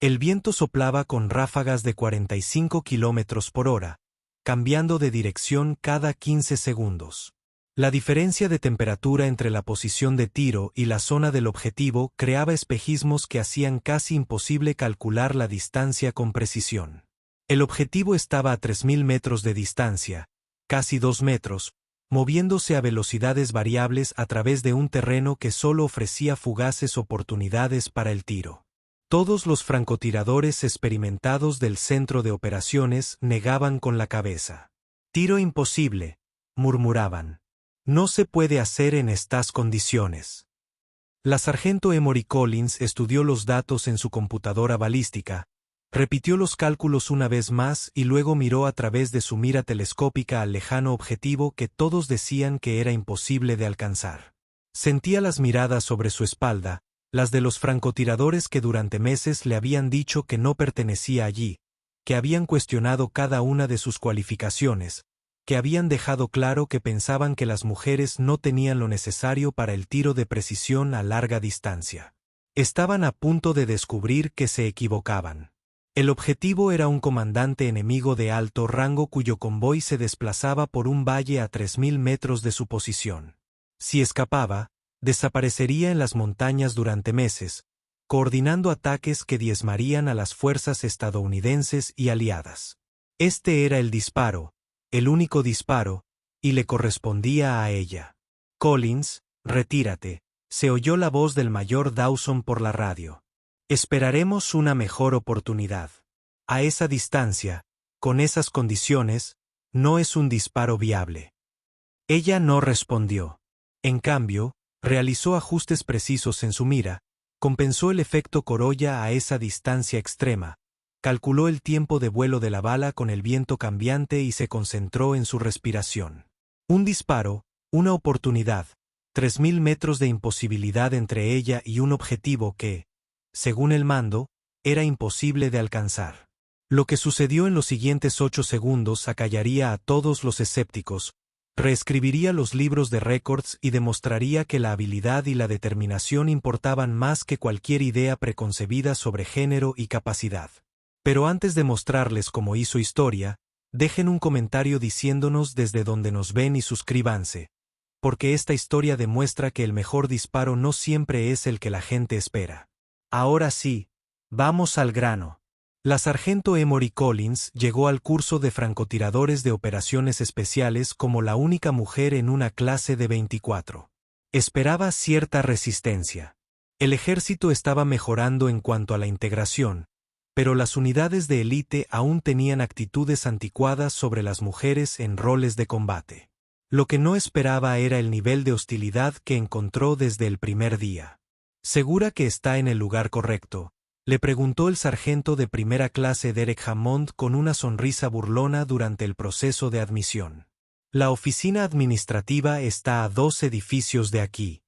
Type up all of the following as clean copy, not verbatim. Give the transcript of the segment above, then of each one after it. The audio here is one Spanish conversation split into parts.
El viento soplaba con ráfagas de 45 kilómetros por hora, cambiando de dirección cada 15 segundos. La diferencia de temperatura entre la posición de tiro y la zona del objetivo creaba espejismos que hacían casi imposible calcular la distancia con precisión. El objetivo estaba a 3000 metros de distancia, casi 2 metros, moviéndose a velocidades variables a través de un terreno que solo ofrecía fugaces oportunidades para el tiro. Todos los francotiradores experimentados del centro de operaciones negaban con la cabeza. «Tiro imposible», murmuraban. «No se puede hacer en estas condiciones». La sargento Emory Collins estudió los datos en su computadora balística, repitió los cálculos una vez más y luego miró a través de su mira telescópica al lejano objetivo que todos decían que era imposible de alcanzar. Sentía las miradas sobre su espalda, las de los francotiradores que durante meses le habían dicho que no pertenecía allí, que habían cuestionado cada una de sus cualificaciones, que habían dejado claro que pensaban que las mujeres no tenían lo necesario para el tiro de precisión a larga distancia. Estaban a punto de descubrir que se equivocaban. El objetivo era un comandante enemigo de alto rango cuyo convoy se desplazaba por un valle a 3000 metros de su posición. Si escapaba, desaparecería en las montañas durante meses, coordinando ataques que diezmarían a las fuerzas estadounidenses y aliadas. Este era el disparo, el único disparo, y le correspondía a ella. «Collins, retírate», se oyó la voz del mayor Dawson por la radio. «Esperaremos una mejor oportunidad. A esa distancia, con esas condiciones, no es un disparo viable». Ella no respondió. En cambio, realizó ajustes precisos en su mira, compensó el efecto corolla a esa distancia extrema, calculó el tiempo de vuelo de la bala con el viento cambiante y se concentró en su respiración. Un disparo, una oportunidad, 3000 metros de imposibilidad entre ella y un objetivo que, según el mando, era imposible de alcanzar. Lo que sucedió en los siguientes 8 segundos acallaría a todos los escépticos, reescribiría los libros de récords y demostraría que la habilidad y la determinación importaban más que cualquier idea preconcebida sobre género y capacidad. Pero antes de mostrarles cómo hizo historia, dejen un comentario diciéndonos desde dónde nos ven y suscríbanse, porque esta historia demuestra que el mejor disparo no siempre es el que la gente espera. Ahora sí, vamos al grano. La sargento Emory Collins llegó al curso de francotiradores de operaciones especiales como la única mujer en una clase de 24. Esperaba cierta resistencia. El ejército estaba mejorando en cuanto a la integración, pero las unidades de élite aún tenían actitudes anticuadas sobre las mujeres en roles de combate. Lo que no esperaba era el nivel de hostilidad que encontró desde el primer día. «¿Segura que está en el lugar correcto?», le preguntó el sargento de primera clase Derek Hammond con una sonrisa burlona durante el proceso de admisión. «La oficina administrativa está a 2 edificios de aquí».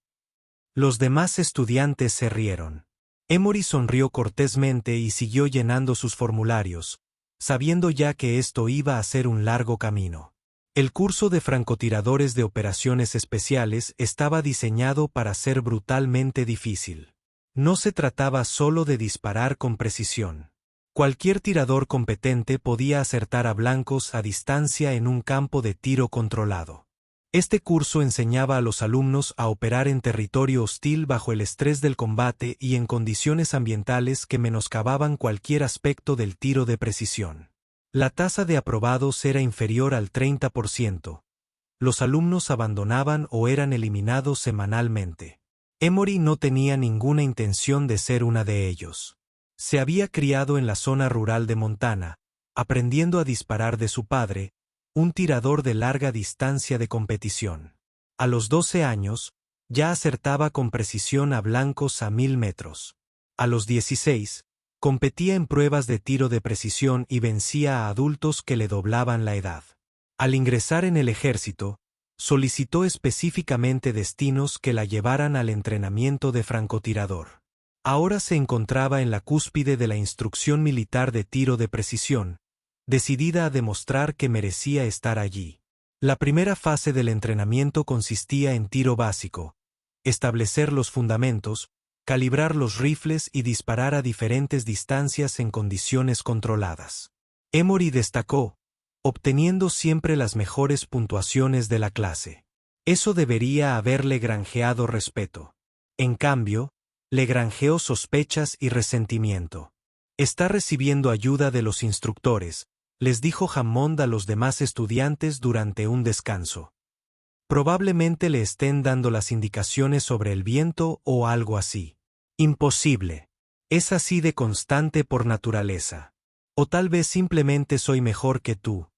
Los demás estudiantes se rieron. Emory sonrió cortésmente y siguió llenando sus formularios, sabiendo ya que esto iba a ser un largo camino. El curso de francotiradores de operaciones especiales estaba diseñado para ser brutalmente difícil. No se trataba solo de disparar con precisión. Cualquier tirador competente podía acertar a blancos a distancia en un campo de tiro controlado. Este curso enseñaba a los alumnos a operar en territorio hostil bajo el estrés del combate y en condiciones ambientales que menoscababan cualquier aspecto del tiro de precisión. La tasa de aprobados era inferior al 30%. Los alumnos abandonaban o eran eliminados semanalmente. Emory no tenía ninguna intención de ser una de ellos. Se había criado en la zona rural de Montana, aprendiendo a disparar de su padre, un tirador de larga distancia de competición. A los 12 años, ya acertaba con precisión a blancos a 1000 metros. A los 16, competía en pruebas de tiro de precisión y vencía a adultos que le doblaban la edad. Al ingresar en el ejército, solicitó específicamente destinos que la llevaran al entrenamiento de francotirador. Ahora se encontraba en la cúspide de la instrucción militar de tiro de precisión, decidida a demostrar que merecía estar allí. La primera fase del entrenamiento consistía en tiro básico, establecer los fundamentos, calibrar los rifles y disparar a diferentes distancias en condiciones controladas. Emory destacó, obteniendo siempre las mejores puntuaciones de la clase. Eso debería haberle granjeado respeto. En cambio, le granjeó sospechas y resentimiento. Está recibiendo ayuda de los instructores, les dijo Hammond a los demás estudiantes durante un descanso. Probablemente le estén dando las indicaciones sobre el viento o algo así. Imposible. Es así de constante por naturaleza. O tal vez simplemente soy mejor que tú,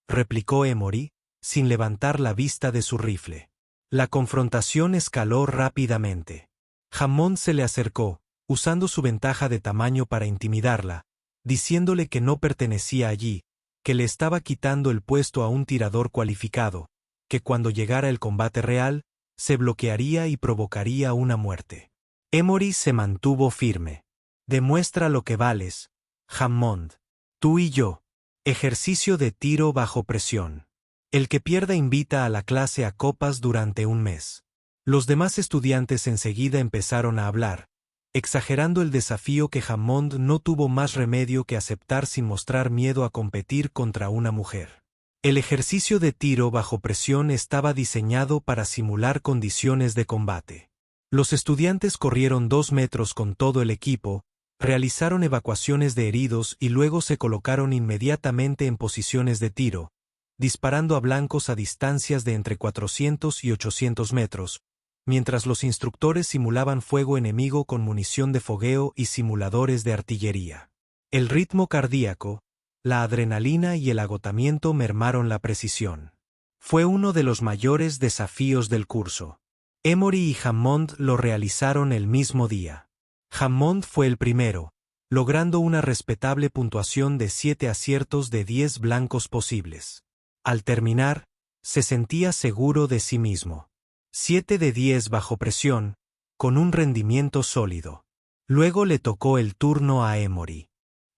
replicó Emory, sin levantar la vista de su rifle. La confrontación escaló rápidamente. Hammond se le acercó, usando su ventaja de tamaño para intimidarla, diciéndole que no pertenecía allí, que le estaba quitando el puesto a un tirador cualificado, que cuando llegara el combate real, se bloquearía y provocaría una muerte. Emory se mantuvo firme. Demuestra lo que vales, Hammond. Tú y yo. Ejercicio de tiro bajo presión. El que pierda invita a la clase a copas durante un mes. Los demás estudiantes enseguida empezaron a hablar, exagerando el desafío que Hammond no tuvo más remedio que aceptar sin mostrar miedo a competir contra una mujer. El ejercicio de tiro bajo presión estaba diseñado para simular condiciones de combate. Los estudiantes corrieron 2 metros con todo el equipo, realizaron evacuaciones de heridos y luego se colocaron inmediatamente en posiciones de tiro, disparando a blancos a distancias de entre 400 y 800 metros, mientras los instructores simulaban fuego enemigo con munición de fogueo y simuladores de artillería. El ritmo cardíaco, la adrenalina y el agotamiento mermaron la precisión. Fue uno de los mayores desafíos del curso. Emory y Hammond lo realizaron el mismo día. Hammond fue el primero, logrando una respetable puntuación de 7 aciertos de 10 blancos posibles. Al terminar, se sentía seguro de sí mismo. 7 de 10 bajo presión, con un rendimiento sólido. Luego le tocó el turno a Emory.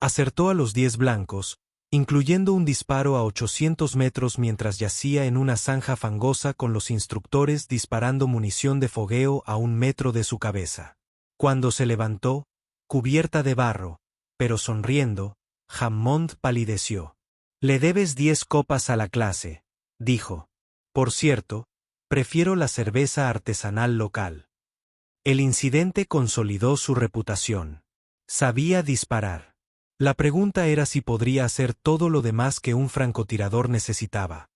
Acertó a los 10 blancos, incluyendo un disparo a 800 metros mientras yacía en una zanja fangosa con los instructores disparando munición de fogueo a 1 metro de su cabeza. Cuando se levantó, cubierta de barro, pero sonriendo, Hammond palideció. Le debes 10 copas a la clase, dijo. Por cierto, prefiero la cerveza artesanal local. El incidente consolidó su reputación. Sabía disparar. La pregunta era si podría hacer todo lo demás que un francotirador necesitaba.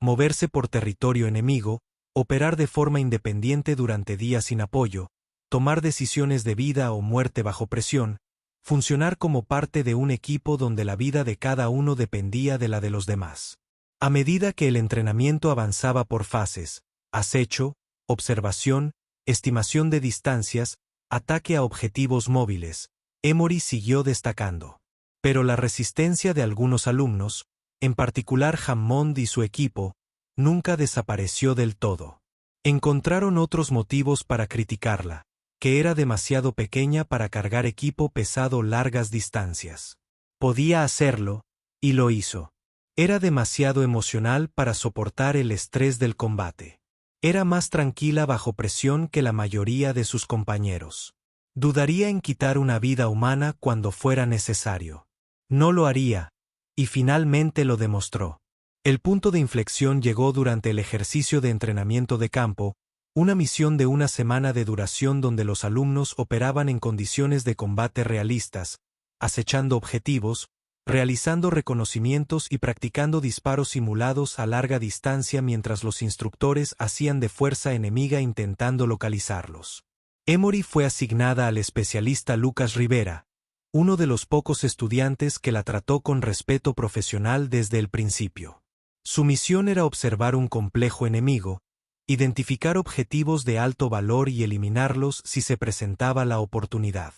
Moverse por territorio enemigo, operar de forma independiente durante días sin apoyo, tomar decisiones de vida o muerte bajo presión, funcionar como parte de un equipo donde la vida de cada uno dependía de la de los demás. A medida que el entrenamiento avanzaba por fases, acecho, observación, estimación de distancias, ataque a objetivos móviles, Emory siguió destacando. Pero la resistencia de algunos alumnos, en particular Hammond y su equipo, nunca desapareció del todo. Encontraron otros motivos para criticarla, que era demasiado pequeña para cargar equipo pesado largas distancias. Podía hacerlo, y lo hizo. Era demasiado emocional para soportar el estrés del combate. Era más tranquila bajo presión que la mayoría de sus compañeros. Dudaría en quitar una vida humana cuando fuera necesario. No lo haría, y finalmente lo demostró. El punto de inflexión llegó durante el ejercicio de entrenamiento de campo, una misión de una semana de duración donde los alumnos operaban en condiciones de combate realistas, acechando objetivos, realizando reconocimientos y practicando disparos simulados a larga distancia mientras los instructores hacían de fuerza enemiga intentando localizarlos. Emory fue asignada al especialista Lucas Rivera, uno de los pocos estudiantes que la trató con respeto profesional desde el principio. Su misión era observar un complejo enemigo, identificar objetivos de alto valor y eliminarlos si se presentaba la oportunidad.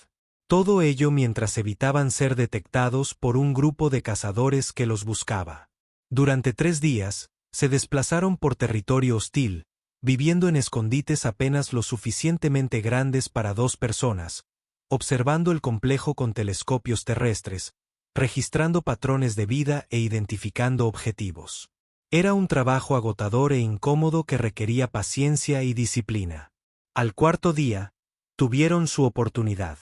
Todo ello mientras evitaban ser detectados por un grupo de cazadores que los buscaba. Durante 3 días, se desplazaron por territorio hostil, viviendo en escondites apenas lo suficientemente grandes para 2 personas, observando el complejo con telescopios terrestres, registrando patrones de vida e identificando objetivos. Era un trabajo agotador e incómodo que requería paciencia y disciplina. Al 4.º día, tuvieron su oportunidad.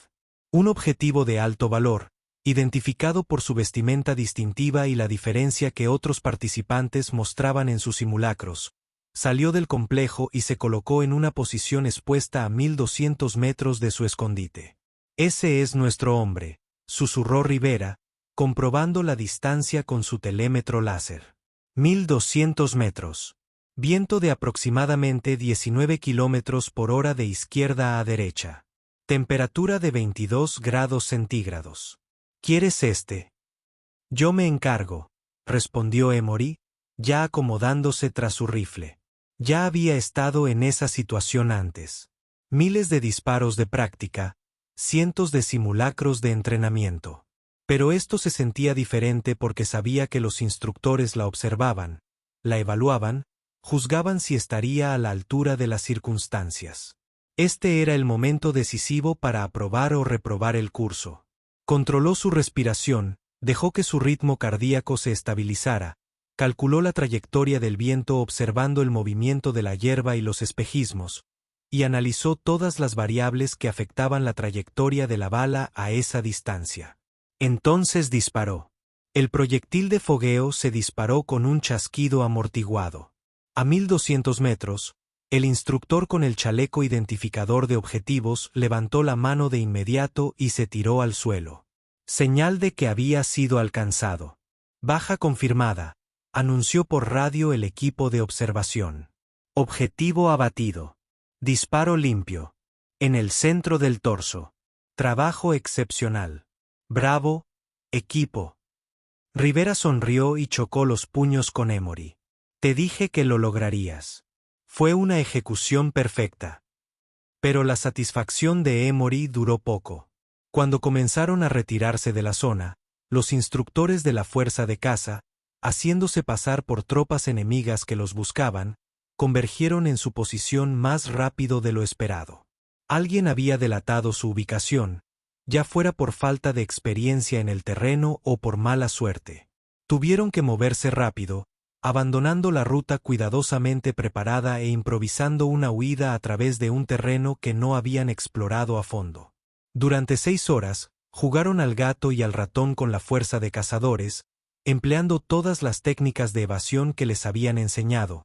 Un objetivo de alto valor, identificado por su vestimenta distintiva y la diferencia que otros participantes mostraban en sus simulacros, salió del complejo y se colocó en una posición expuesta a 1200 metros de su escondite. «Ese es nuestro hombre», susurró Rivera, comprobando la distancia con su telémetro láser. 1200 metros. Viento de aproximadamente 19 kilómetros por hora de izquierda a derecha. Temperatura de 22 grados centígrados. ¿Quieres este? Yo me encargo, respondió Emory, ya acomodándose tras su rifle. Ya había estado en esa situación antes. Miles de disparos de práctica, cientos de simulacros de entrenamiento. Pero esto se sentía diferente porque sabía que los instructores la observaban, la evaluaban, juzgaban si estaría a la altura de las circunstancias. Este era el momento decisivo para aprobar o reprobar el curso. Controló su respiración, dejó que su ritmo cardíaco se estabilizara, calculó la trayectoria del viento observando el movimiento de la hierba y los espejismos, y analizó todas las variables que afectaban la trayectoria de la bala a esa distancia. Entonces disparó. El proyectil de fogueo se disparó con un chasquido amortiguado. A 1200 metros, el instructor con el chaleco identificador de objetivos levantó la mano de inmediato y se tiró al suelo. Señal de que había sido alcanzado. Baja confirmada, anunció por radio el equipo de observación. Objetivo abatido. Disparo limpio. En el centro del torso. Trabajo excepcional. Bravo, equipo. Rivera sonrió y chocó los puños con Emory. Te dije que lo lograrías. Fue una ejecución perfecta. Pero la satisfacción de Emory duró poco. Cuando comenzaron a retirarse de la zona, los instructores de la fuerza de caza, haciéndose pasar por tropas enemigas que los buscaban, convergieron en su posición más rápido de lo esperado. Alguien había delatado su ubicación, ya fuera por falta de experiencia en el terreno o por mala suerte. Tuvieron que moverse rápido, abandonando la ruta cuidadosamente preparada e improvisando una huida a través de un terreno que no habían explorado a fondo. Durante 6 horas, jugaron al gato y al ratón con la fuerza de cazadores, empleando todas las técnicas de evasión que les habían enseñado,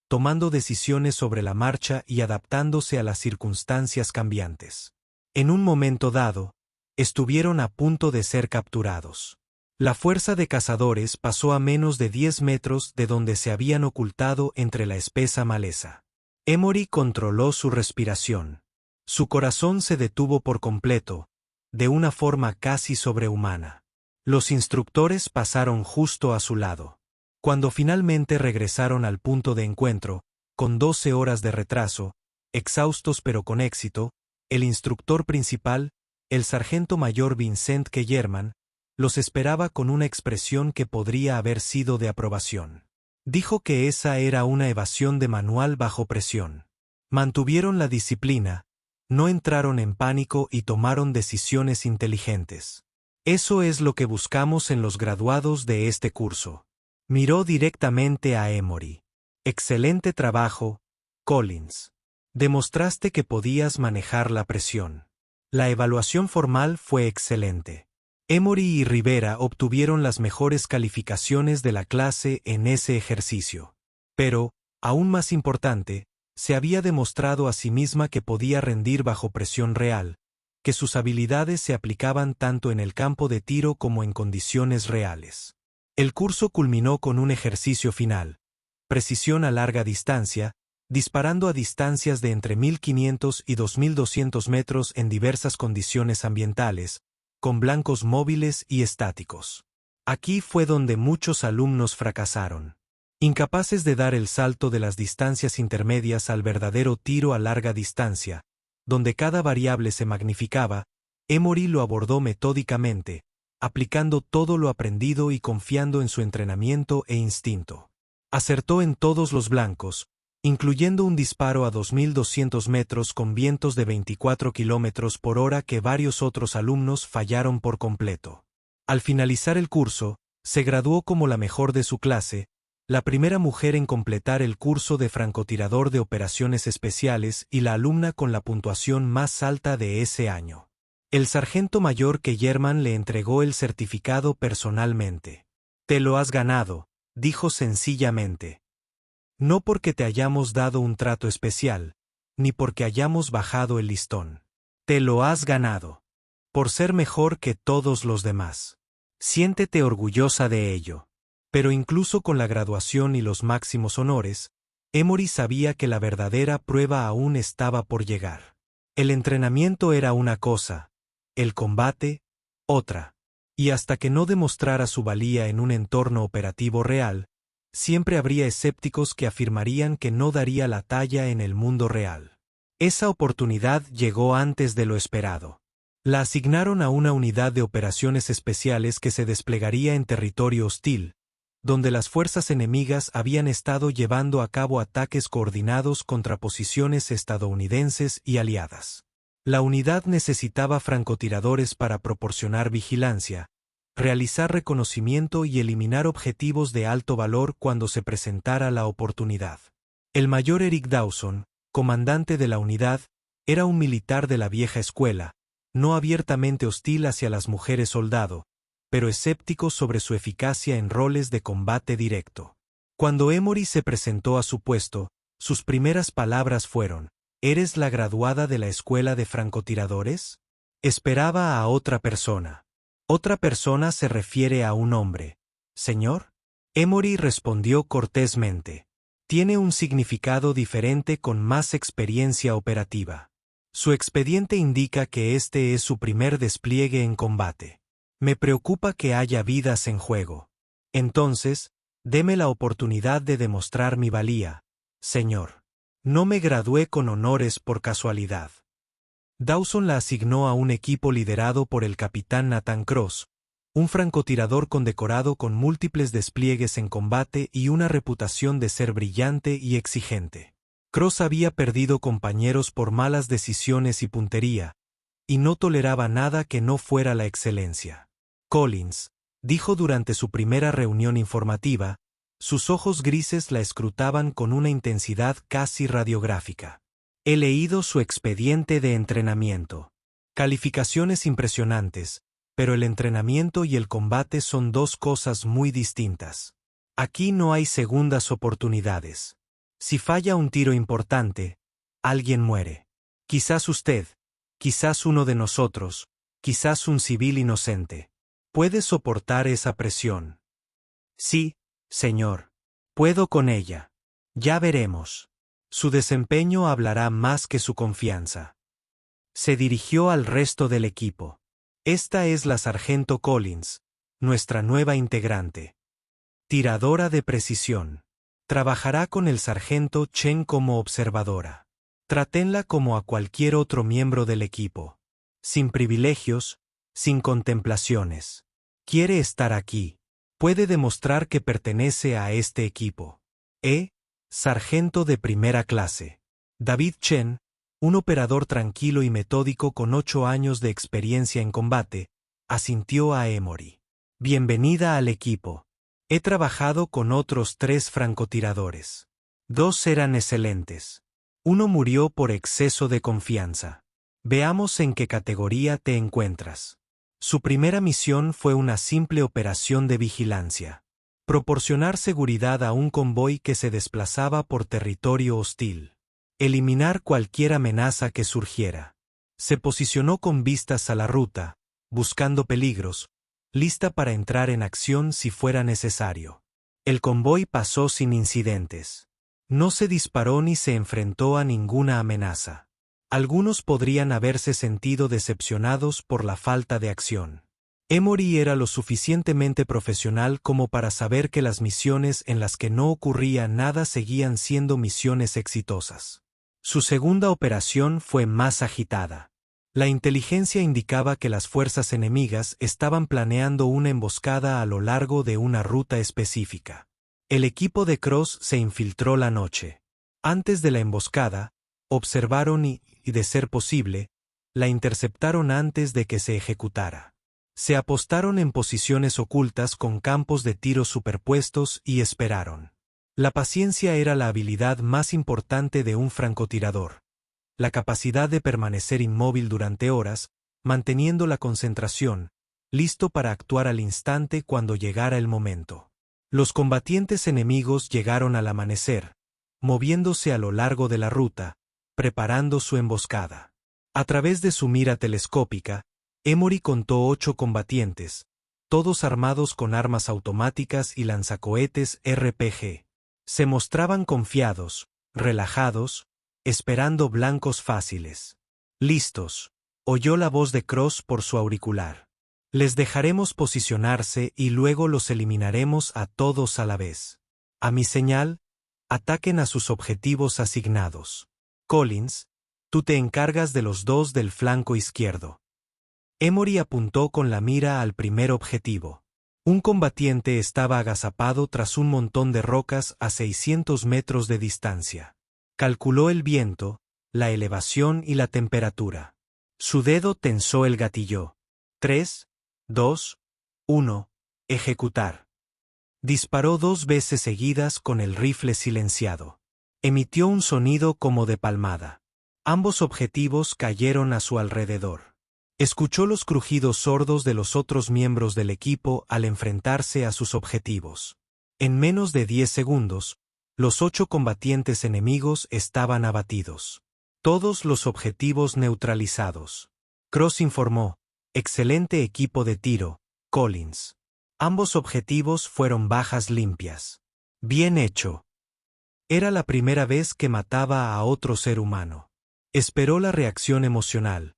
tomando decisiones sobre la marcha y adaptándose a las circunstancias cambiantes. En un momento dado, estuvieron a punto de ser capturados. La fuerza de cazadores pasó a menos de 10 metros de donde se habían ocultado entre la espesa maleza. Emory controló su respiración. Su corazón se detuvo por completo, de una forma casi sobrehumana. Los instructores pasaron justo a su lado. Cuando finalmente regresaron al punto de encuentro, con 12 horas de retraso, exhaustos pero con éxito, el instructor principal, el sargento mayor Vincent Kellerman, los esperaba con una expresión que podría haber sido de aprobación. Dijo que esa era una evasión de manual bajo presión. Mantuvieron la disciplina, no entraron en pánico y tomaron decisiones inteligentes. Eso es lo que buscamos en los graduados de este curso. Miró directamente a Emory. Excelente trabajo, Collins. Demostraste que podías manejar la presión. La evaluación formal fue excelente. Emory y Rivera obtuvieron las mejores calificaciones de la clase en ese ejercicio. Pero, aún más importante, se había demostrado a sí misma que podía rendir bajo presión real, que sus habilidades se aplicaban tanto en el campo de tiro como en condiciones reales. El curso culminó con un ejercicio final, precisión a larga distancia, disparando a distancias de entre 1500 y 2200 metros en diversas condiciones ambientales, con blancos móviles y estáticos. Aquí fue donde muchos alumnos fracasaron. Incapaces de dar el salto de las distancias intermedias al verdadero tiro a larga distancia, donde cada variable se magnificaba, Emory lo abordó metódicamente, aplicando todo lo aprendido y confiando en su entrenamiento e instinto. Acertó en todos los blancos, incluyendo un disparo a 2200 metros con vientos de 24 kilómetros por hora que varios otros alumnos fallaron por completo. Al finalizar el curso, se graduó como la mejor de su clase, la primera mujer en completar el curso de francotirador de operaciones especiales y la alumna con la puntuación más alta de ese año. El sargento mayor Kellerman le entregó el certificado personalmente. «Te lo has ganado», dijo sencillamente. «No porque te hayamos dado un trato especial, ni porque hayamos bajado el listón. Te lo has ganado. Por ser mejor que todos los demás. Siéntete orgullosa de ello». Pero incluso con la graduación y los máximos honores, Emory sabía que la verdadera prueba aún estaba por llegar. El entrenamiento era una cosa, el combate, otra. Y hasta que no demostrara su valía en un entorno operativo real, siempre habría escépticos que afirmarían que no daría la talla en el mundo real. Esa oportunidad llegó antes de lo esperado. La asignaron a una unidad de operaciones especiales que se desplegaría en territorio hostil, donde las fuerzas enemigas habían estado llevando a cabo ataques coordinados contra posiciones estadounidenses y aliadas. La unidad necesitaba francotiradores para proporcionar vigilancia, realizar reconocimiento y eliminar objetivos de alto valor cuando se presentara la oportunidad. El mayor Eric Dawson, comandante de la unidad, era un militar de la vieja escuela, no abiertamente hostil hacia las mujeres soldado, pero escéptico sobre su eficacia en roles de combate directo. Cuando Emory se presentó a su puesto, sus primeras palabras fueron: «¿Eres la graduada de la escuela de francotiradores?». Esperaba a otra persona. «Otra persona se refiere a un hombre, señor». Emory respondió cortésmente: «Tiene un significado diferente con más experiencia operativa. Su expediente indica que este es su primer despliegue en combate. Me preocupa que haya vidas en juego. Entonces, deme la oportunidad de demostrar mi valía, señor. No me gradué con honores por casualidad». Dawson la asignó a un equipo liderado por el capitán Nathan Cross, un francotirador condecorado con múltiples despliegues en combate y una reputación de ser brillante y exigente. Cross había perdido compañeros por malas decisiones y puntería, y no toleraba nada que no fuera la excelencia. «Collins», dijo durante su primera reunión informativa, sus ojos grises la escrutaban con una intensidad casi radiográfica. «He leído su expediente de entrenamiento. Calificaciones impresionantes, pero el entrenamiento y el combate son dos cosas muy distintas. Aquí no hay segundas oportunidades. Si falla un tiro importante, alguien muere. Quizás usted, quizás uno de nosotros, quizás un civil inocente. ¿Puede soportar esa presión?». «Sí, señor. Puedo con ella. Ya veremos. Su desempeño hablará más que su confianza». Se dirigió al resto del equipo. «Esta es la sargento Collins, nuestra nueva integrante. Tiradora de precisión. Trabajará con el sargento Chen como observadora. Trátenla como a cualquier otro miembro del equipo. Sin privilegios, sin contemplaciones. Quiere estar aquí. Puede demostrar que pertenece a este equipo. Sargento de primera clase». David Chen, un operador tranquilo y metódico con 8 años de experiencia en combate, asintió a Emory. «Bienvenida al equipo. He trabajado con otros 3 francotiradores. 2 eran excelentes. Uno murió por exceso de confianza. Veamos en qué categoría te encuentras». Su primera misión fue una simple operación de vigilancia. Proporcionar seguridad a un convoy que se desplazaba por territorio hostil. Eliminar cualquier amenaza que surgiera. Se posicionó con vistas a la ruta, buscando peligros, lista para entrar en acción si fuera necesario. El convoy pasó sin incidentes. No se disparó ni se enfrentó a ninguna amenaza. Algunos podrían haberse sentido decepcionados por la falta de acción. Emory era lo suficientemente profesional como para saber que las misiones en las que no ocurría nada seguían siendo misiones exitosas. Su segunda operación fue más agitada. La inteligencia indicaba que las fuerzas enemigas estaban planeando una emboscada a lo largo de una ruta específica. El equipo de Cross se infiltró la noche. Antes de la emboscada, observaron y, de ser posible, la interceptaron antes de que se ejecutara. Se apostaron en posiciones ocultas con campos de tiro superpuestos y esperaron. La paciencia era la habilidad más importante de un francotirador. La capacidad de permanecer inmóvil durante horas, manteniendo la concentración, listo para actuar al instante cuando llegara el momento. Los combatientes enemigos llegaron al amanecer, moviéndose a lo largo de la ruta, preparando su emboscada. A través de su mira telescópica, Emory contó 8 combatientes, todos armados con armas automáticas y lanzacohetes RPG. Se mostraban confiados, relajados, esperando blancos fáciles. «Listos», oyó la voz de Cross por su auricular. «Les dejaremos posicionarse y luego los eliminaremos a todos a la vez. A mi señal, ataquen a sus objetivos asignados. Collins, tú te encargas de los 2 del flanco izquierdo». Emory apuntó con la mira al primer objetivo. Un combatiente estaba agazapado tras un montón de rocas a 600 metros de distancia. Calculó el viento, la elevación y la temperatura. Su dedo tensó el gatillo. 3, 2, 1, ejecutar. Disparó 2 veces seguidas con el rifle silenciado. Emitió un sonido como de palmada. Ambos objetivos cayeron a su alrededor. Escuchó los crujidos sordos de los otros miembros del equipo al enfrentarse a sus objetivos. En menos de 10 segundos, los 8 combatientes enemigos estaban abatidos. Todos los objetivos neutralizados. Cross informó: «Excelente equipo de tiro, Collins. Ambos objetivos fueron bajas limpias. Bien hecho». Era la primera vez que mataba a otro ser humano. Esperó la reacción emocional.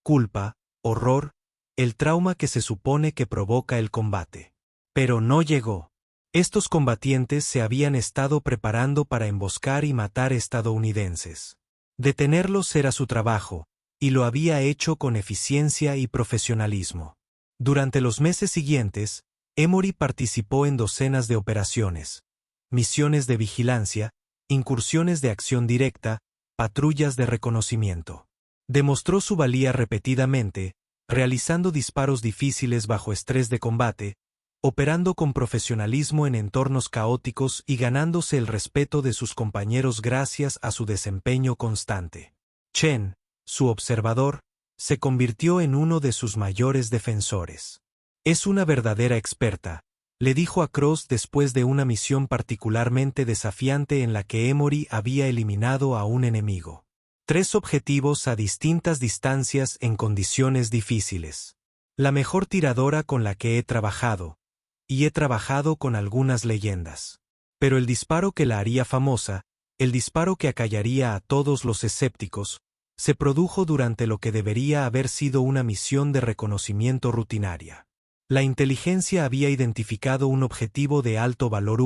Culpa, horror, el trauma que se supone que provoca el combate. Pero no llegó. Estos combatientes se habían estado preparando para emboscar y matar estadounidenses. Detenerlos era su trabajo, y lo había hecho con eficiencia y profesionalismo. Durante los meses siguientes, Emory participó en docenas de operaciones, misiones de vigilancia, incursiones de acción directa, patrullas de reconocimiento. Demostró su valía repetidamente, realizando disparos difíciles bajo estrés de combate, operando con profesionalismo en entornos caóticos y ganándose el respeto de sus compañeros gracias a su desempeño constante. Chen, su observador, se convirtió en uno de sus mayores defensores. «Es una verdadera experta», le dijo a Cross después de una misión particularmente desafiante en la que Emory había eliminado a un enemigo. 3 objetivos a distintas distancias en condiciones difíciles. La mejor tiradora con la que he trabajado, y he trabajado con algunas leyendas. Pero el disparo que la haría famosa, el disparo que acallaría a todos los escépticos, se produjo durante lo que debería haber sido una misión de reconocimiento rutinaria. La inteligencia había identificado un objetivo de alto valor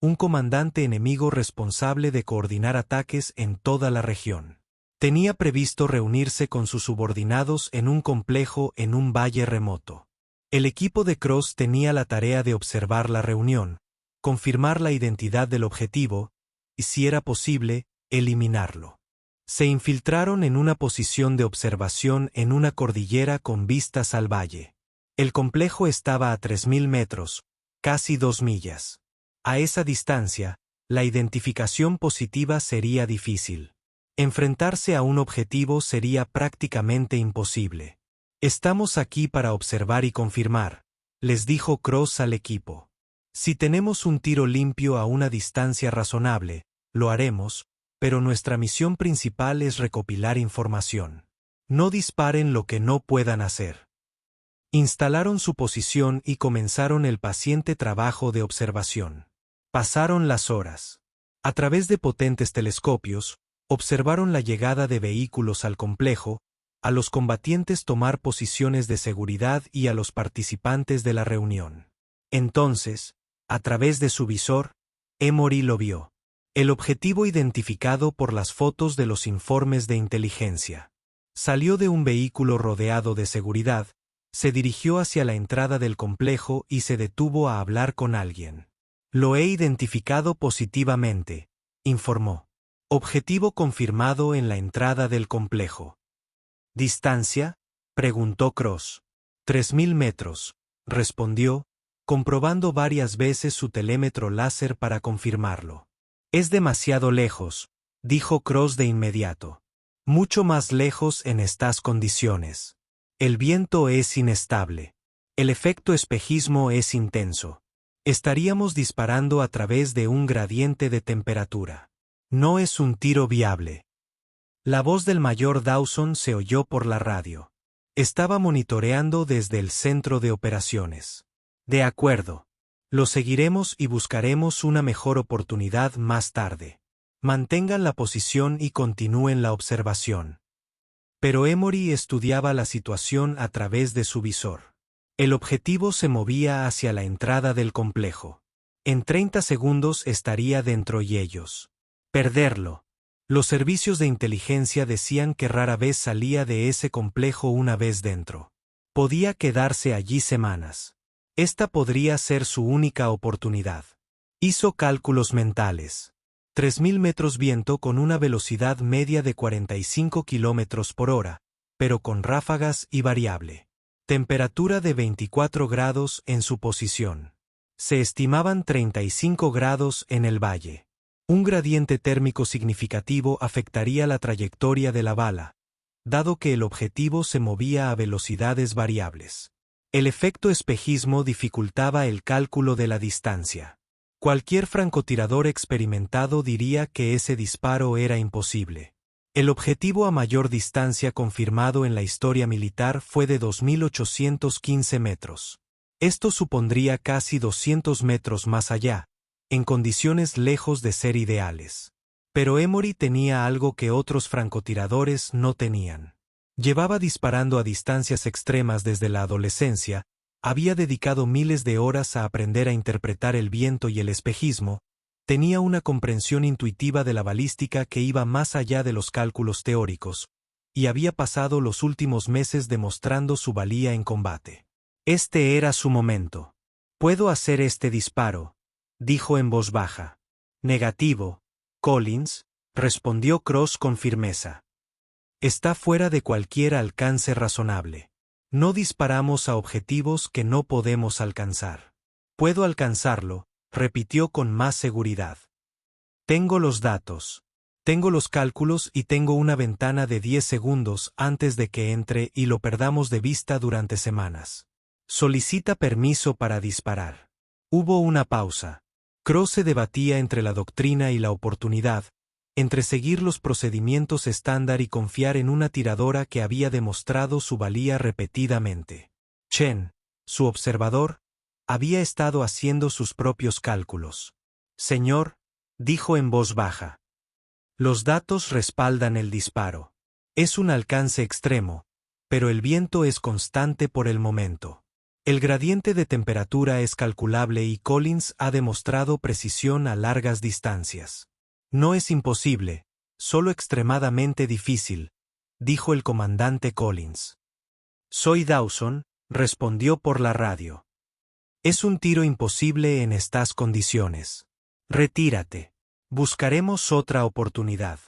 un comandante enemigo responsable de coordinar ataques en toda la región. Tenía previsto reunirse con sus subordinados en un complejo en un valle remoto. El equipo de Cross tenía la tarea de observar la reunión, confirmar la identidad del objetivo, y si era posible, eliminarlo. Se infiltraron en una posición de observación en una cordillera con vistas al valle. El complejo estaba a 3.000 metros, casi 2 millas. A esa distancia, la identificación positiva sería difícil. Enfrentarse a un objetivo sería prácticamente imposible. «Estamos aquí para observar y confirmar», les dijo Cross al equipo. «Si tenemos un tiro limpio a una distancia razonable, lo haremos, pero nuestra misión principal es recopilar información. No disparen lo que no puedan hacer». Instalaron su posición y comenzaron el paciente trabajo de observación. Pasaron las horas. A través de potentes telescopios, observaron la llegada de vehículos al complejo, a los combatientes tomar posiciones de seguridad y a los participantes de la reunión. Entonces, a través de su visor, Emory lo vio. El objetivo identificado por las fotos de los informes de inteligencia. Salió de un vehículo rodeado de seguridad, se dirigió hacia la entrada del complejo y se detuvo a hablar con alguien. «Lo he identificado positivamente», informó. «Objetivo confirmado en la entrada del complejo». «¿Distancia?», preguntó Cross. 3.000 metros, respondió, comprobando varias veces su telémetro láser para confirmarlo. «Es demasiado lejos», dijo Cross de inmediato. «Mucho más lejos en estas condiciones. El viento es inestable. El efecto espejismo es intenso. Estaríamos disparando a través de un gradiente de temperatura. No es un tiro viable». La voz del mayor Dawson se oyó por la radio. Estaba monitoreando desde el centro de operaciones. «De acuerdo. Lo seguiremos y buscaremos una mejor oportunidad más tarde. Mantengan la posición y continúen la observación». Pero Emory estudiaba la situación a través de su visor. El objetivo se movía hacia la entrada del complejo. En 30 segundos estaría dentro y ellos. Perderlo. Los servicios de inteligencia decían que rara vez salía de ese complejo una vez dentro. Podía quedarse allí semanas. Esta podría ser su única oportunidad. Hizo cálculos mentales. 3000 metros viento con una velocidad media de 45 kilómetros por hora, pero con ráfagas y variable. Temperatura de 24 grados en su posición. Se estimaban 35 grados en el valle. Un gradiente térmico significativo afectaría la trayectoria de la bala, dado que el objetivo se movía a velocidades variables. El efecto espejismo dificultaba el cálculo de la distancia. Cualquier francotirador experimentado diría que ese disparo era imposible. El objetivo a mayor distancia confirmado en la historia militar fue de 2815 metros. Esto supondría casi 200 metros más allá, en condiciones lejos de ser ideales. Pero Emory tenía algo que otros francotiradores no tenían. Llevaba disparando a distancias extremas desde la adolescencia, había dedicado miles de horas a aprender a interpretar el viento y el espejismo, tenía una comprensión intuitiva de la balística que iba más allá de los cálculos teóricos, y había pasado los últimos meses demostrando su valía en combate. Este era su momento. «Puedo hacer este disparo», dijo en voz baja. «Negativo, Collins», respondió Cross con firmeza. «Está fuera de cualquier alcance razonable. No disparamos a objetivos que no podemos alcanzar». «Puedo alcanzarlo», repitió con más seguridad. «Tengo los datos. Tengo los cálculos y tengo una ventana de 10 segundos antes de que entre y lo perdamos de vista durante semanas. Solicita permiso para disparar». Hubo una pausa. Cross se debatía entre la doctrina y la oportunidad, entre seguir los procedimientos estándar y confiar en una tiradora que había demostrado su valía repetidamente. Chen, su observador, había estado haciendo sus propios cálculos. «Señor», dijo en voz baja, «los datos respaldan el disparo. Es un alcance extremo, pero el viento es constante por el momento. El gradiente de temperatura es calculable y Collins ha demostrado precisión a largas distancias. No es imposible, solo extremadamente difícil», dijo el comandante Collins. «Soy Dawson», respondió por la radio. «Es un tiro imposible en estas condiciones. Retírate. Buscaremos otra oportunidad».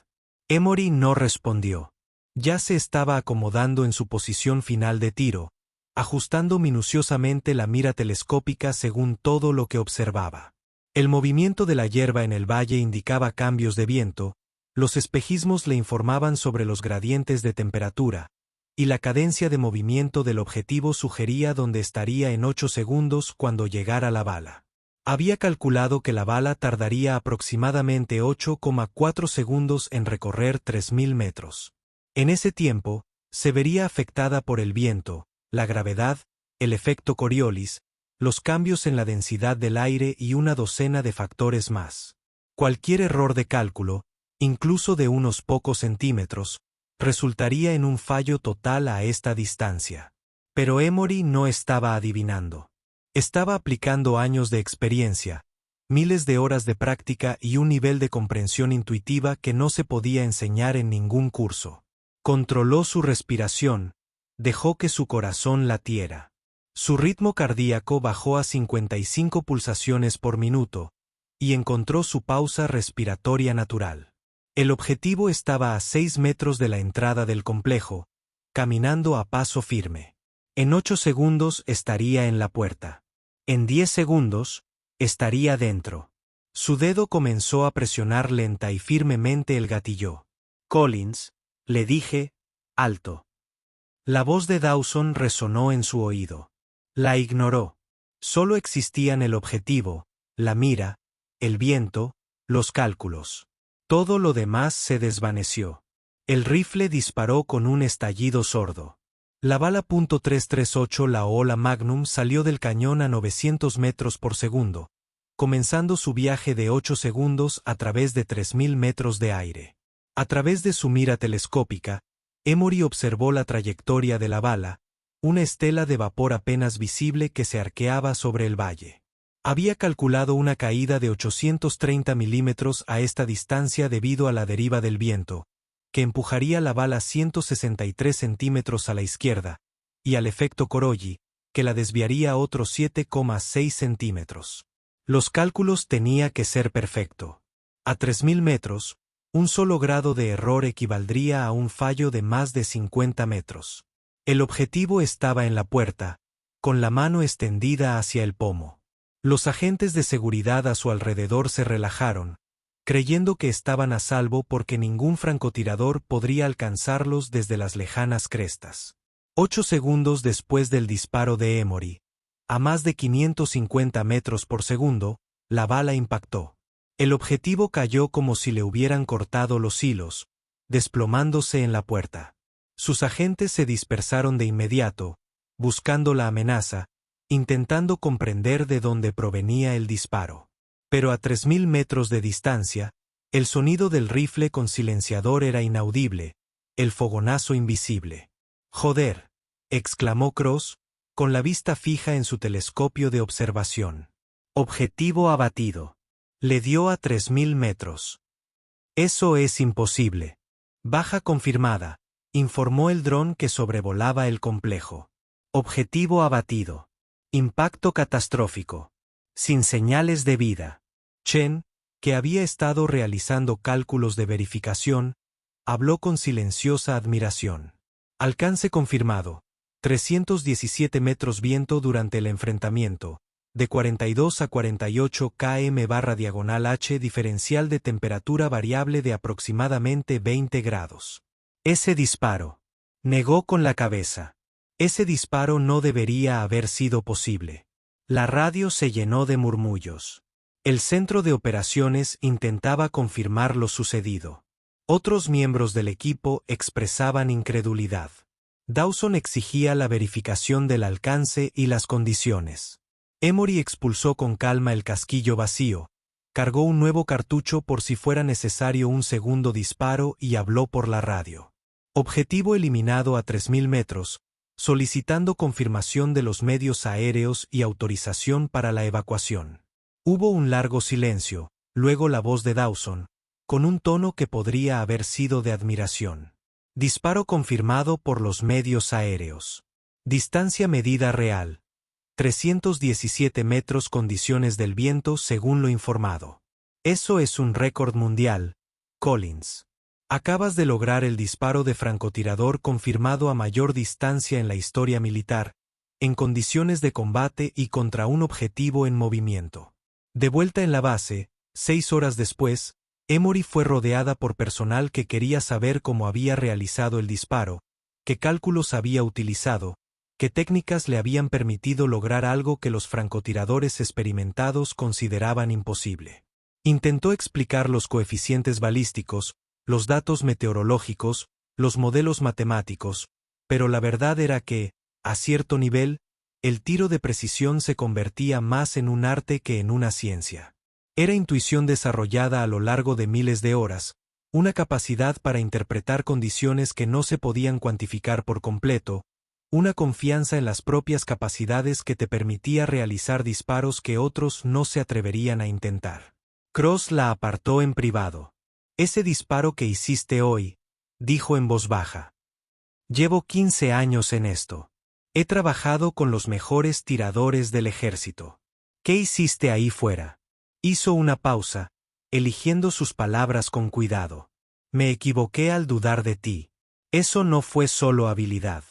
Emory no respondió. Ya se estaba acomodando en su posición final de tiro, ajustando minuciosamente la mira telescópica según todo lo que observaba. El movimiento de la hierba en el valle indicaba cambios de viento, los espejismos le informaban sobre los gradientes de temperatura, y la cadencia de movimiento del objetivo sugería dónde estaría en 8 segundos cuando llegara la bala. Había calculado que la bala tardaría aproximadamente 8,4 segundos en recorrer 3000 metros. En ese tiempo, se vería afectada por el viento, la gravedad, el efecto Coriolis, los cambios en la densidad del aire y una docena de factores más. Cualquier error de cálculo, incluso de unos pocos centímetros, resultaría en un fallo total a esta distancia. Pero Emory no estaba adivinando. Estaba aplicando años de experiencia, miles de horas de práctica y un nivel de comprensión intuitiva que no se podía enseñar en ningún curso. Controló su respiración, dejó que su corazón latiera. Su ritmo cardíaco bajó a 55 pulsaciones por minuto, y encontró su pausa respiratoria natural. El objetivo estaba a 6 metros de la entrada del complejo, caminando a paso firme. En 8 segundos estaría en la puerta. En 10 segundos, estaría dentro. Su dedo comenzó a presionar lenta y firmemente el gatillo. Collins, le dije, alto. La voz de Dawson resonó en su oído. La ignoró. Solo existían el objetivo, la mira, el viento, los cálculos. Todo lo demás se desvaneció. El rifle disparó con un estallido sordo. La bala .338, la Ola Magnum, salió del cañón a 900 metros por segundo, comenzando su viaje de 8 segundos a través de 3000 metros de aire. A través de su mira telescópica, Emory observó la trayectoria de la bala, una estela de vapor apenas visible que se arqueaba sobre el valle. Había calculado una caída de 830 milímetros a esta distancia debido a la deriva del viento, que empujaría la bala 163 centímetros a la izquierda, y al efecto Kuroyi, que la desviaría otros 7,6 centímetros. Los cálculos tenía que ser perfecto. A 3000 metros, un solo grado de error equivaldría a un fallo de más de 50 metros. El objetivo estaba en la puerta, con la mano extendida hacia el pomo. Los agentes de seguridad a su alrededor se relajaron, creyendo que estaban a salvo porque ningún francotirador podría alcanzarlos desde las lejanas crestas. 8 segundos después del disparo de Emory, a más de 550 metros por segundo, la bala impactó. El objetivo cayó como si le hubieran cortado los hilos, desplomándose en la puerta. Sus agentes se dispersaron de inmediato, buscando la amenaza, intentando comprender de dónde provenía el disparo. Pero a 3000 metros de distancia, el sonido del rifle con silenciador era inaudible, el fogonazo invisible. «Joder», exclamó Cross, con la vista fija en su telescopio de observación. «Objetivo abatido». Le dio a 3000 metros. «Eso es imposible». «Baja confirmada», informó el dron que sobrevolaba el complejo. «Objetivo abatido. Impacto catastrófico. Sin señales de vida». Chen, que había estado realizando cálculos de verificación, habló con silenciosa admiración. «Alcance confirmado. 317 metros viento durante el enfrentamiento. De 42 a 48 km/h, diferencial de temperatura variable de aproximadamente 20 grados. Ese disparo. Negó con la cabeza. Ese disparo no debería haber sido posible. La radio se llenó de murmullos. El centro de operaciones intentaba confirmar lo sucedido. Otros miembros del equipo expresaban incredulidad. Dawson exigía la verificación del alcance y las condiciones. Emory expulsó con calma el casquillo vacío, cargó un nuevo cartucho por si fuera necesario un segundo disparo y habló por la radio. Objetivo eliminado a 3000 metros, solicitando confirmación de los medios aéreos y autorización para la evacuación. Hubo un largo silencio, luego la voz de Dawson, con un tono que podría haber sido de admiración. Disparo confirmado por los medios aéreos. Distancia medida real. 317 metros, condiciones del viento según lo informado. Eso es un récord mundial, Collins. Acabas de lograr el disparo de francotirador confirmado a mayor distancia en la historia militar, en condiciones de combate y contra un objetivo en movimiento. De vuelta en la base, 6 horas después, Emory fue rodeada por personal que quería saber cómo había realizado el disparo, qué cálculos había utilizado, qué técnicas le habían permitido lograr algo que los francotiradores experimentados consideraban imposible. Intentó explicar los coeficientes balísticos, los datos meteorológicos, los modelos matemáticos, pero la verdad era que, a cierto nivel, el tiro de precisión se convertía más en un arte que en una ciencia. Era intuición desarrollada a lo largo de miles de horas, una capacidad para interpretar condiciones que no se podían cuantificar por completo, una confianza en las propias capacidades que te permitía realizar disparos que otros no se atreverían a intentar. Cross la apartó en privado. «Ese disparo que hiciste hoy», dijo en voz baja. «Llevo 15 años en esto. He trabajado con los mejores tiradores del ejército. ¿Qué hiciste ahí fuera?» Hizo una pausa, eligiendo sus palabras con cuidado. «Me equivoqué al dudar de ti. Eso no fue solo habilidad.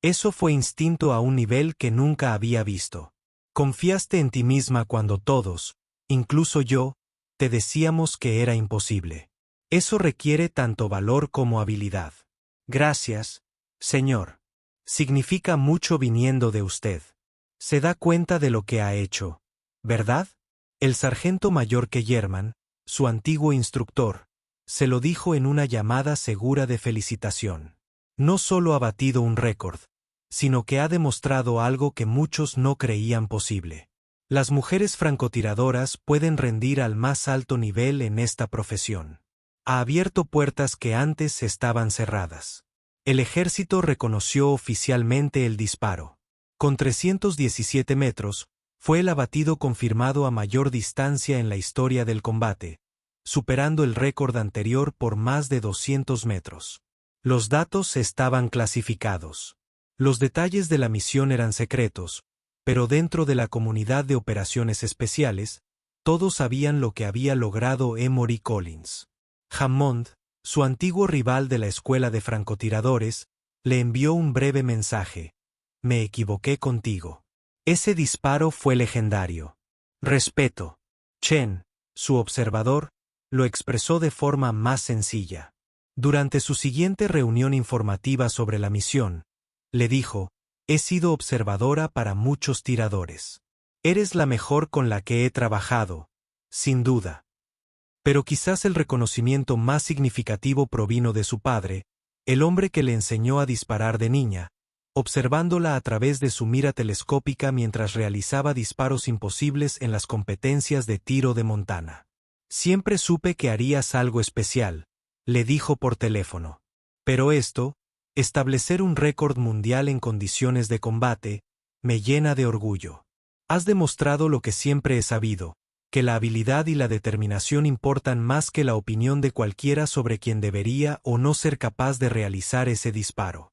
Eso fue instinto a un nivel que nunca había visto. Confiaste en ti misma cuando todos, incluso yo, te decíamos que era imposible. Eso requiere tanto valor como habilidad. Gracias, señor. Significa mucho viniendo de usted. Se da cuenta de lo que ha hecho, ¿verdad? El sargento mayor Kellerman, su antiguo instructor, se lo dijo en una llamada segura de felicitación. No solo ha batido un récord, sino que ha demostrado algo que muchos no creían posible. Las mujeres francotiradoras pueden rendir al más alto nivel en esta profesión. Ha abierto puertas que antes estaban cerradas. El ejército reconoció oficialmente el disparo. Con 317 metros, fue el abatido confirmado a mayor distancia en la historia del combate, superando el récord anterior por más de 200 metros. Los datos estaban clasificados. Los detalles de la misión eran secretos, pero dentro de la comunidad de operaciones especiales, todos sabían lo que había logrado Emory Collins. Hammond, su antiguo rival de la escuela de francotiradores, le envió un breve mensaje. Me equivoqué contigo. Ese disparo fue legendario. Respeto. Chen, su observador, lo expresó de forma más sencilla. Durante su siguiente reunión informativa sobre la misión, le dijo, he sido observadora para muchos tiradores. Eres la mejor con la que he trabajado, sin duda. Pero quizás el reconocimiento más significativo provino de su padre, el hombre que le enseñó a disparar de niña, observándola a través de su mira telescópica mientras realizaba disparos imposibles en las competencias de tiro de Montana. Siempre supe que harías algo especial, le dijo por teléfono. Pero esto, establecer un récord mundial en condiciones de combate, me llena de orgullo. Has demostrado lo que siempre he sabido, que la habilidad y la determinación importan más que la opinión de cualquiera sobre quien debería o no ser capaz de realizar ese disparo.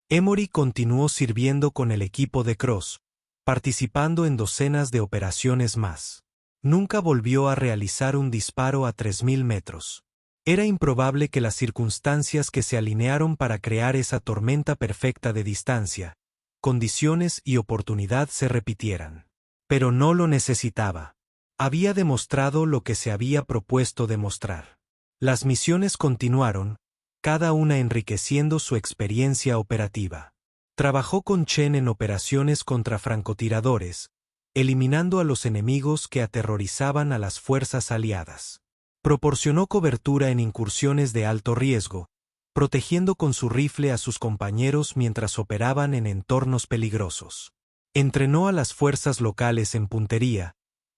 Emory continuó sirviendo con el equipo de Cross, participando en docenas de operaciones más. Nunca volvió a realizar un disparo a 3000 metros. Era improbable que las circunstancias que se alinearon para crear esa tormenta perfecta de distancia, condiciones y oportunidad se repitieran. Pero no lo necesitaba. Había demostrado lo que se había propuesto demostrar. Las misiones continuaron, cada una enriqueciendo su experiencia operativa. Trabajó con Chen en operaciones contra francotiradores, eliminando a los enemigos que aterrorizaban a las fuerzas aliadas. Proporcionó cobertura en incursiones de alto riesgo, protegiendo con su rifle a sus compañeros mientras operaban en entornos peligrosos. Entrenó a las fuerzas locales en puntería,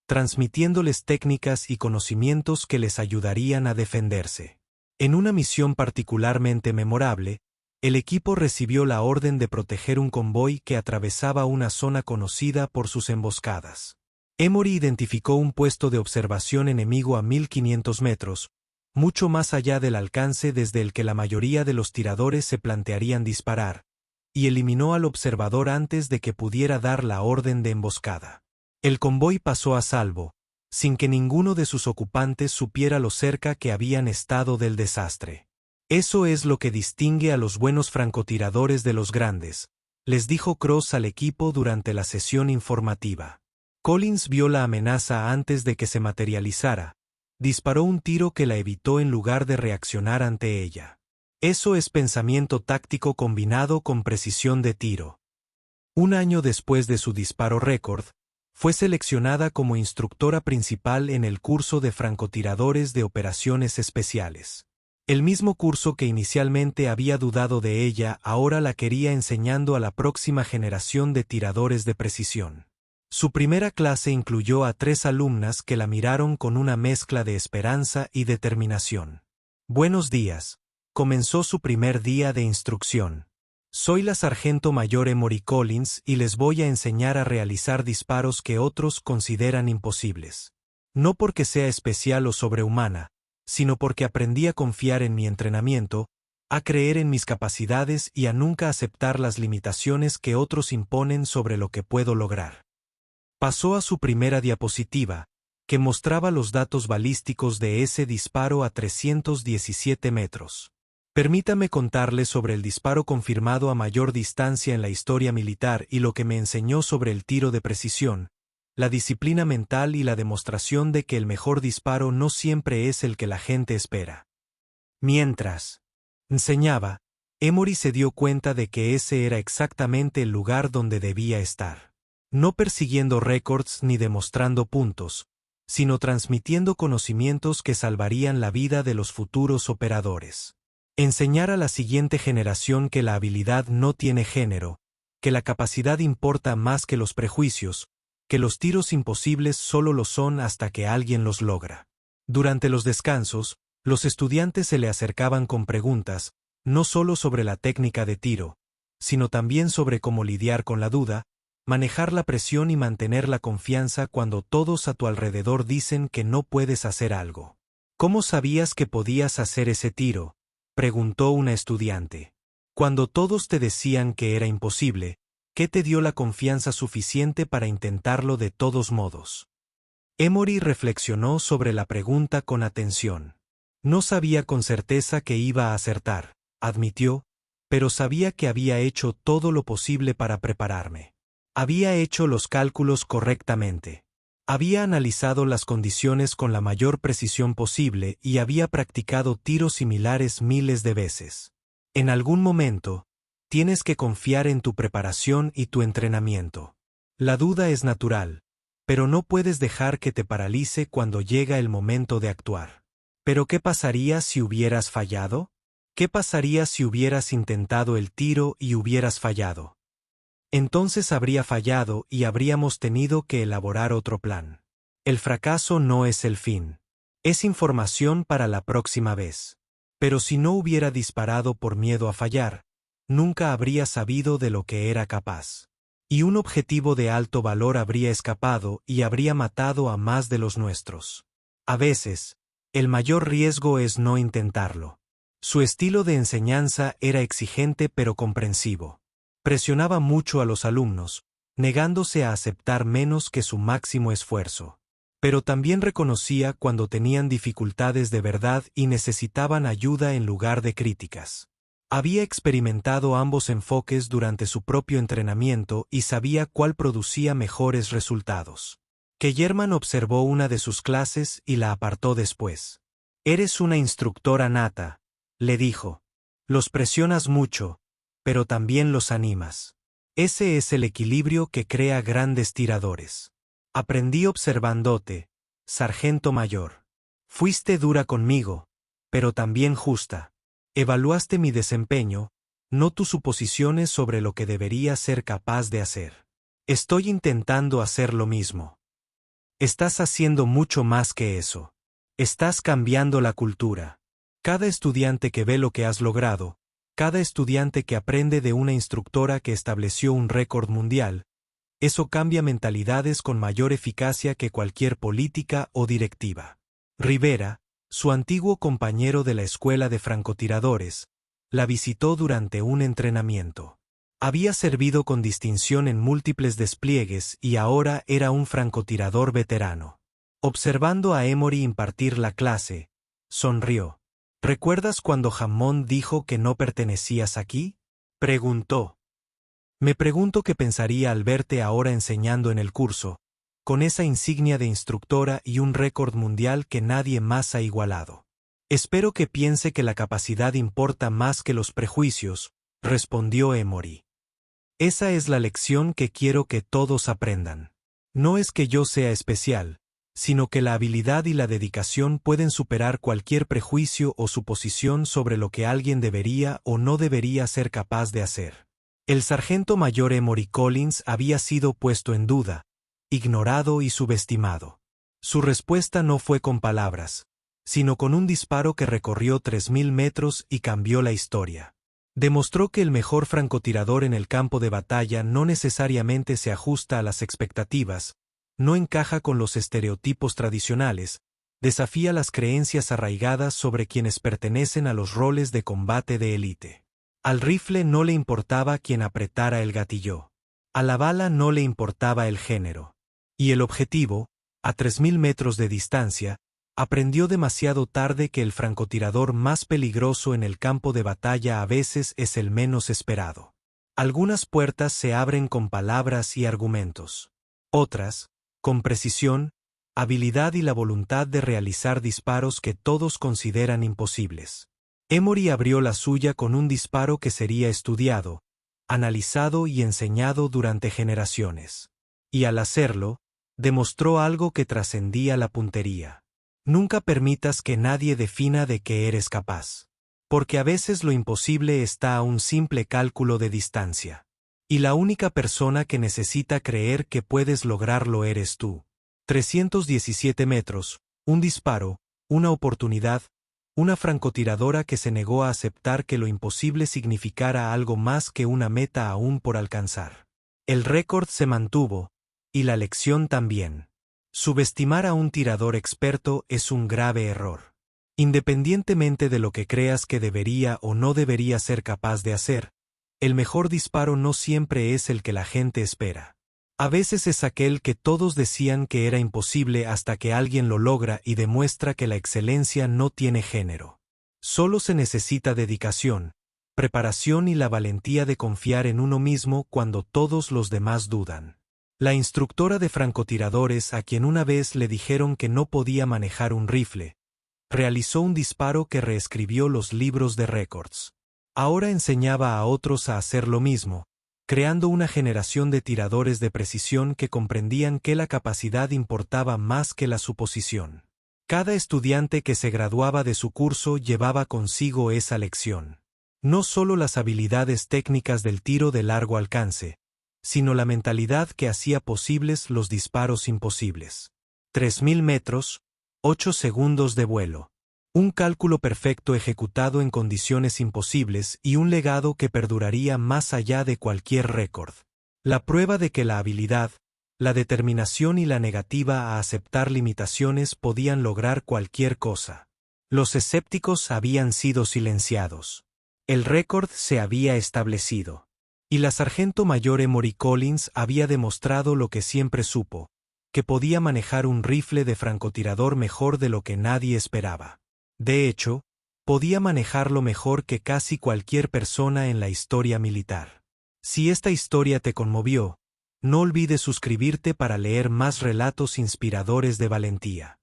transmitiéndoles técnicas y conocimientos que les ayudarían a defenderse. En una misión particularmente memorable, el equipo recibió la orden de proteger un convoy que atravesaba una zona conocida por sus emboscadas. Emory identificó un puesto de observación enemigo a 1500 metros, mucho más allá del alcance desde el que la mayoría de los tiradores se plantearían disparar, y eliminó al observador antes de que pudiera dar la orden de emboscada. El convoy pasó a salvo, sin que ninguno de sus ocupantes supiera lo cerca que habían estado del desastre. Eso es lo que distingue a los buenos francotiradores de los grandes, les dijo Cross al equipo durante la sesión informativa. Collins vio la amenaza antes de que se materializara, disparó un tiro que la evitó en lugar de reaccionar ante ella. Eso es pensamiento táctico combinado con precisión de tiro. Un año después de su disparo récord, fue seleccionada como instructora principal en el curso de francotiradores de operaciones especiales. El mismo curso que inicialmente había dudado de ella ahora la quería enseñando a la próxima generación de tiradores de precisión. Su primera clase incluyó a 3 alumnas que la miraron con una mezcla de esperanza y determinación. Buenos días, comenzó su primer día de instrucción. Soy la sargento mayor Emory Collins y les voy a enseñar a realizar disparos que otros consideran imposibles. No porque sea especial o sobrehumana, sino porque aprendí a confiar en mi entrenamiento, a creer en mis capacidades y a nunca aceptar las limitaciones que otros imponen sobre lo que puedo lograr. Pasó a su primera diapositiva, que mostraba los datos balísticos de ese disparo a 317 metros. Permítame contarle sobre el disparo confirmado a mayor distancia en la historia militar y lo que me enseñó sobre el tiro de precisión, la disciplina mental y la demostración de que el mejor disparo no siempre es el que la gente espera. Mientras enseñaba, Emory se dio cuenta de que ese era exactamente el lugar donde debía estar. No persiguiendo récords ni demostrando puntos, sino transmitiendo conocimientos que salvarían la vida de los futuros operadores. Enseñar a la siguiente generación que la habilidad no tiene género, que la capacidad importa más que los prejuicios, que los tiros imposibles solo lo son hasta que alguien los logra. Durante los descansos, los estudiantes se le acercaban con preguntas, no solo sobre la técnica de tiro, sino también sobre cómo lidiar con la duda, manejar la presión y mantener la confianza cuando todos a tu alrededor dicen que no puedes hacer algo. ¿Cómo sabías que podías hacer ese tiro?, preguntó una estudiante. Cuando todos te decían que era imposible, ¿qué te dio la confianza suficiente para intentarlo de todos modos? Emory reflexionó sobre la pregunta con atención. No sabía con certeza que iba a acertar, admitió, pero sabía que había hecho todo lo posible para prepararme. Había hecho los cálculos correctamente. Había analizado las condiciones con la mayor precisión posible y había practicado tiros similares miles de veces. En algún momento, tienes que confiar en tu preparación y tu entrenamiento. La duda es natural, pero no puedes dejar que te paralice cuando llega el momento de actuar. ¿Pero qué pasaría si hubieras fallado? ¿Qué pasaría si hubieras intentado el tiro y hubieras fallado? Entonces habría fallado y habríamos tenido que elaborar otro plan. El fracaso no es el fin. Es información para la próxima vez. Pero si no hubiera disparado por miedo a fallar, nunca habría sabido de lo que era capaz. Y un objetivo de alto valor habría escapado y habría matado a más de los nuestros. A veces, el mayor riesgo es no intentarlo. Su estilo de enseñanza era exigente pero comprensivo. Presionaba mucho a los alumnos, negándose a aceptar menos que su máximo esfuerzo. Pero también reconocía cuando tenían dificultades de verdad y necesitaban ayuda en lugar de críticas. Había experimentado ambos enfoques durante su propio entrenamiento y sabía cuál producía mejores resultados. Kellerman observó una de sus clases y la apartó después. «Eres una instructora nata», le dijo. «Los presionas mucho, pero también los animas. Ese es el equilibrio que crea grandes tiradores. Aprendí observándote, sargento mayor. Fuiste dura conmigo, pero también justa. Evaluaste mi desempeño, no tus suposiciones sobre lo que debería ser capaz de hacer. Estoy intentando hacer lo mismo. Estás haciendo mucho más que eso. Estás cambiando la cultura. Cada estudiante que ve lo que has logrado, cada estudiante que aprende de una instructora que estableció un récord mundial, eso cambia mentalidades con mayor eficacia que cualquier política o directiva. Rivera, su antiguo compañero de la escuela de francotiradores, la visitó durante un entrenamiento. Había servido con distinción en múltiples despliegues y ahora era un francotirador veterano. Observando a Emory impartir la clase, sonrió. ¿Recuerdas cuando Hammond dijo que no pertenecías aquí?, preguntó. Me pregunto qué pensaría al verte ahora enseñando en el curso, con esa insignia de instructora y un récord mundial que nadie más ha igualado. Espero que piense que la capacidad importa más que los prejuicios, respondió Emory. Esa es la lección que quiero que todos aprendan. No es que yo sea especial, sino que la habilidad y la dedicación pueden superar cualquier prejuicio o suposición sobre lo que alguien debería o no debería ser capaz de hacer. El sargento mayor Emory Collins había sido puesto en duda, ignorado y subestimado. Su respuesta no fue con palabras, sino con un disparo que recorrió 3000 metros y cambió la historia. Demostró que el mejor francotirador en el campo de batalla no necesariamente se ajusta a las expectativas, no encaja con los estereotipos tradicionales, desafía las creencias arraigadas sobre quienes pertenecen a los roles de combate de élite. Al rifle no le importaba quien apretara el gatillo. A la bala no le importaba el género. Y el objetivo, a 3000 metros de distancia, Aprendió demasiado tarde que el francotirador más peligroso en el campo de batalla a veces es el menos esperado. Algunas puertas se abren con palabras y argumentos. Otras, con precisión, habilidad y la voluntad de realizar disparos que todos consideran imposibles. Emory abrió la suya con un disparo que sería estudiado, analizado y enseñado durante generaciones. Y al hacerlo, demostró algo que trascendía la puntería. Nunca permitas que nadie defina de qué eres capaz. Porque a veces lo imposible está a un simple cálculo de distancia. Y la única persona que necesita creer que puedes lograrlo eres tú. 317 metros, un disparo, una oportunidad, una francotiradora que se negó a aceptar que lo imposible significara algo más que una meta aún por alcanzar. El récord se mantuvo, y la lección también. Subestimar a un tirador experto es un grave error. Independientemente de lo que creas que debería o no debería ser capaz de hacer, el mejor disparo no siempre es el que la gente espera. A veces es aquel que todos decían que era imposible hasta que alguien lo logra y demuestra que la excelencia no tiene género. Solo se necesita dedicación, preparación y la valentía de confiar en uno mismo cuando todos los demás dudan. La instructora de francotiradores, a quien una vez le dijeron que no podía manejar un rifle, realizó un disparo que reescribió los libros de récords. Ahora enseñaba a otros a hacer lo mismo, creando una generación de tiradores de precisión que comprendían que la capacidad importaba más que la suposición. Cada estudiante que se graduaba de su curso llevaba consigo esa lección. No solo las habilidades técnicas del tiro de largo alcance, sino la mentalidad que hacía posibles los disparos imposibles. 3000 metros, 8 segundos de vuelo. Un cálculo perfecto ejecutado en condiciones imposibles y un legado que perduraría más allá de cualquier récord. La prueba de que la habilidad, la determinación y la negativa a aceptar limitaciones podían lograr cualquier cosa. Los escépticos habían sido silenciados. El récord se había establecido. Y la sargento mayor Emory Collins había demostrado lo que siempre supo, que podía manejar un rifle de francotirador mejor de lo que nadie esperaba. De hecho, podía manejarlo mejor que casi cualquier persona en la historia militar. Si esta historia te conmovió, no olvides suscribirte para leer más relatos inspiradores de valentía.